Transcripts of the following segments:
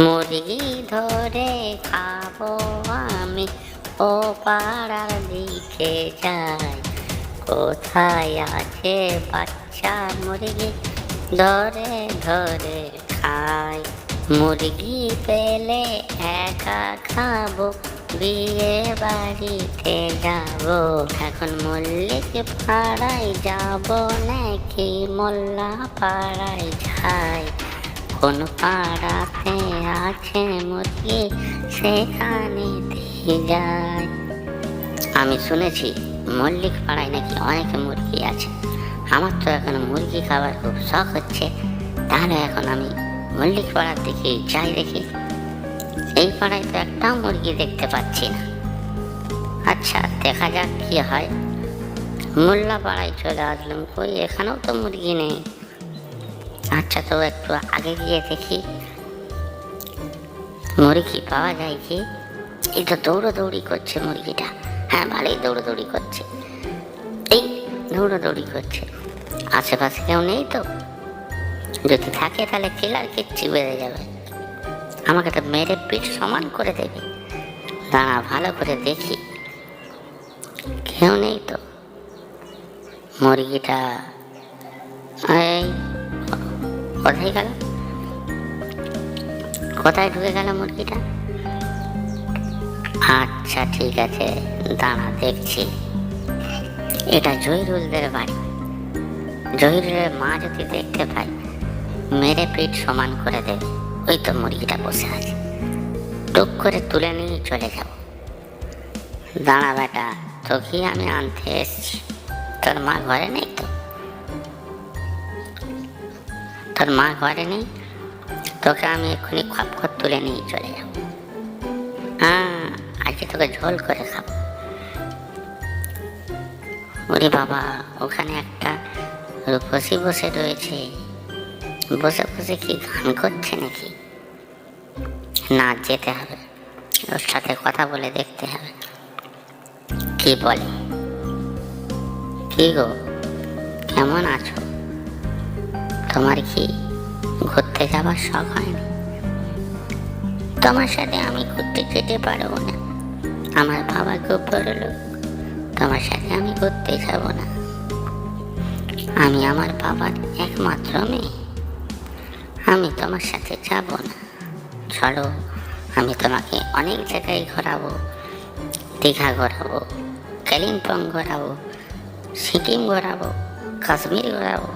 মুরগি ধরে খাবো আমি, ও পাড়ার দিকে যাই। কোথায় আছে বাচ্চা মুরগি, ধরে ধরে খাই। মুরগি পেলে একা খাবো, বিয়ে বাড়িতে যাবো। এখন মল্লিক পাড়ায় যাবো নাকি মোল্লা পাড়ায় যাই। কোন পাড়াতে আছে মুরগি, সেখানে যাই। আমি শুনেছি মল্লিক পাড়ায় নাকি অনেক মুরগি আছে। আমার তো এখন মুরগি খাবার খুব শখ হচ্ছে। তাহলে এখন আমি মল্লিক পাড়ার দিকে যাই দেখি। এই পাড়ায় তো একটাও মুরগি দেখতে পাচ্ছি না। আচ্ছা, দেখা যাক কি হয়। মোল্লা পাড়ায় চলে আসলাম, কই এখানেও তো মুরগি নেই। আচ্ছা, তো একটু আগে গিয়ে দেখি মুরগি পাওয়া যায় কি। এই তো দৌড়াদৌড়ি করছে মুরগিটা। হ্যাঁ, ভালোই দৌড়াদৌড়ি করছে। এই দৌড়াদৌড়ি করছে, আশেপাশে কেউ নেই তো। যদি থাকে তাহলে কিলার কিচ্ছু বেড়ে যাবে, আমাকে তো মেরে পিঠ সমান করে দেবে। দাঁড়া, ভালো করে দেখি, কেউ নেই তো। মুরগিটা এই কোথায় গেল, কোথায় ঢুকে গেল মুরগিটা? আচ্ছা ঠিক আছে, দাঁড়া দেখছি। এটা জহিরুলদের বাড়ি। জহিরুলের মা যদি দেখতে পাই, মেরে পিঠ সমান করে দেবে। ওই তো মুরগিটা বসে আছে, টুক করে তুলে নিয়ে চলে যাব। দাঁড়া বেটা, তোকে আমি আনতে এসছি। তোর মা ঘরে নেই তো? তোর মা ঘরে নেই, তোকে আমি এক্ষুনি খপ খপ তুলে নিয়ে চলে যাব। হ্যাঁ, আজকে তোকে ঝোল করে খাবো। ওরে বাবা, ওখানে একটা রূপসী বসে রয়েছে। বসে বসে কি গান করছে নাকি? না, যেতে হবে, ওর সাথে কথা বলে দেখতে হবে কি বলে। কি গো, কেমন আছো? তোমার কি ঘুরতে যাবার শখ হয়নি? তোমার সাথে আমি ঘুরতে যেতে পারবো না, আমার বাবা খুব বড় লোক। তোমার সাথে আমি ঘুরতে যাব না, আমি আমার বাবার একমাত্র মেয়ে। আমি তোমার সাথে যাব না। চলো, আমি তোমাকে অনেক জায়গায় ঘোরাবো। দীঘা ঘোরাবো, কালিম্পং ঘোরাবো, সিকিম ঘোরাবো, কাশ্মীর ঘোরাবো,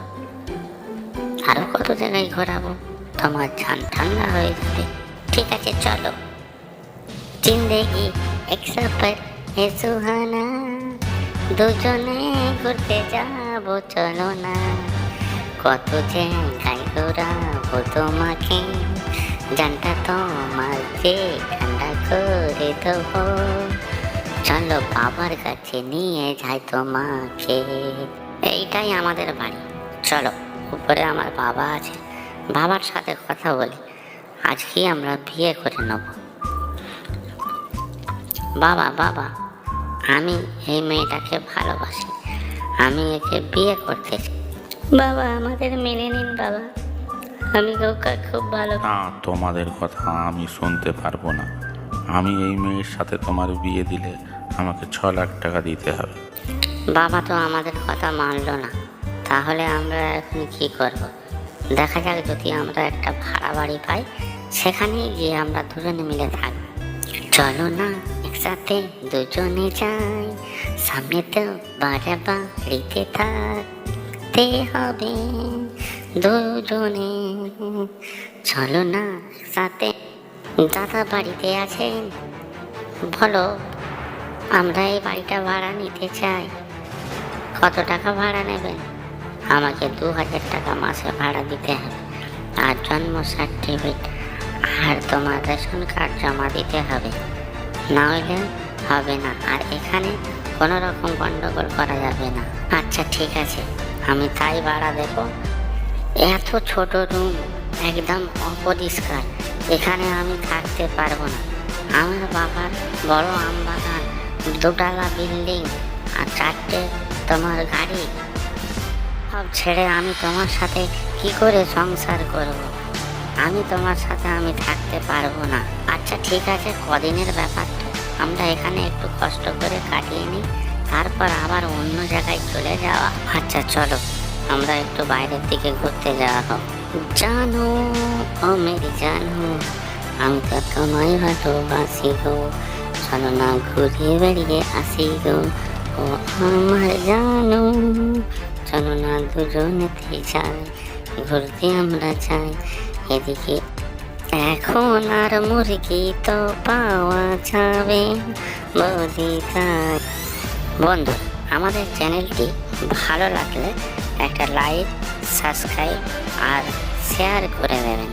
আরো কত জায়গায় ঘোরাবো। তোমার জান ঠান্ডা হয়ে যাবে। ঠিক আছে, চলো। জিন্দেগি এক সফর হে সুহানা, দুজনে ঘুরতে যাবো, চলো না। কত জায়গায় ঘোরাবো তোমাকে, জানটা তোমার যে ঠান্ডা করে দেবো। চলো, বাবার কাছে নিয়ে যাই তোমাকে। এইটাই আমাদের বাড়ি। চলো, উপরে আমার বাবা আছে, বাবার সাথে কথা বলি। আজকে আমরা বিয়ে করে নেব। বাবা বাবা, আমি এই মেয়েটাকে ভালোবাসি, আমি একে বিয়ে করতে চাই। বাবা, আমাদের মেনে নিন বাবা, আমি ওকে খুব ভালো। না, তোমাদের কথা আমি শুনতে পারবো না। আমি এই মেয়ের সাথে তোমার বিয়ে দিলে আমাকে 6 লাখ টাকা দিতে হবে। বাবা তো আমাদের কথা মানলো না, তাহলে আমরা এখন কি করব? দেখা যাক, যদি আমরা একটা ভাড়া বাড়ি পাই, সেখানে গিয়ে আমরা দুজনে মিলে থাকবো। চলো না, একসাথে দুজনে যাই, সামনে তো বাড়া বাড়িতে থাকতে হবে দুজনে। চলো না একসাথে। দাদা বাড়িতে আছেন? বলো, আমরা এই বাড়িটা ভাড়া নিতে চাই। কত টাকা ভাড়া নেবেন? আমাকে 2000 টাকা মাসে ভাড়া দিতে হবে, আর জন্ম সার্টিফিকেট আর তোমার রেশন কার্ড জমা দিতে হবে, না হলে হবে না। আর এখানে কোনো রকম গন্ডগোল করা যাবে না। আচ্ছা ঠিক আছে, আমি তাই ভাড়া দেবো। এত ছোট রুম, একদম অপরিষ্কার, এখানে আমি থাকতে পারবো না। আমার বাবার বড় আম বাগান, 2 তলা বিল্ডিং, আর 4টে তোমার গাড়ি, সব ছেড়ে আমি তোমার সাথে কি করে সংসার করব? আমি তোমার সাথে আমি থাকতে পারবো না। আচ্ছা ঠিক আছে, কদিনের ব্যাপার তো, আমরা এখানে একটু কষ্ট করে কাটিয়ে নিই, তারপর আবার অন্য জায়গায় চলে যাওয়া। আচ্ছা চলো, আমরা একটু বাইরের দিকে ঘুরতে যাওয়া হোক। জানো ও মেরি জানো, আমি তো তোমায় ভালোবাসি গো, চলো না ঘুরে বেড়িয়ে আসি গো। ও আমার জানো, চলো না দুজনেতে যাই, ঘুরতে আমরা যাই এদিকে। এখন আর মুরগি তো পাওয়া যাবে বলি তাই। বন্ধু, আমাদের চ্যানেলটি ভালো লাগলে একটা লাইক, সাবস্ক্রাইব আর শেয়ার করে দেবেন।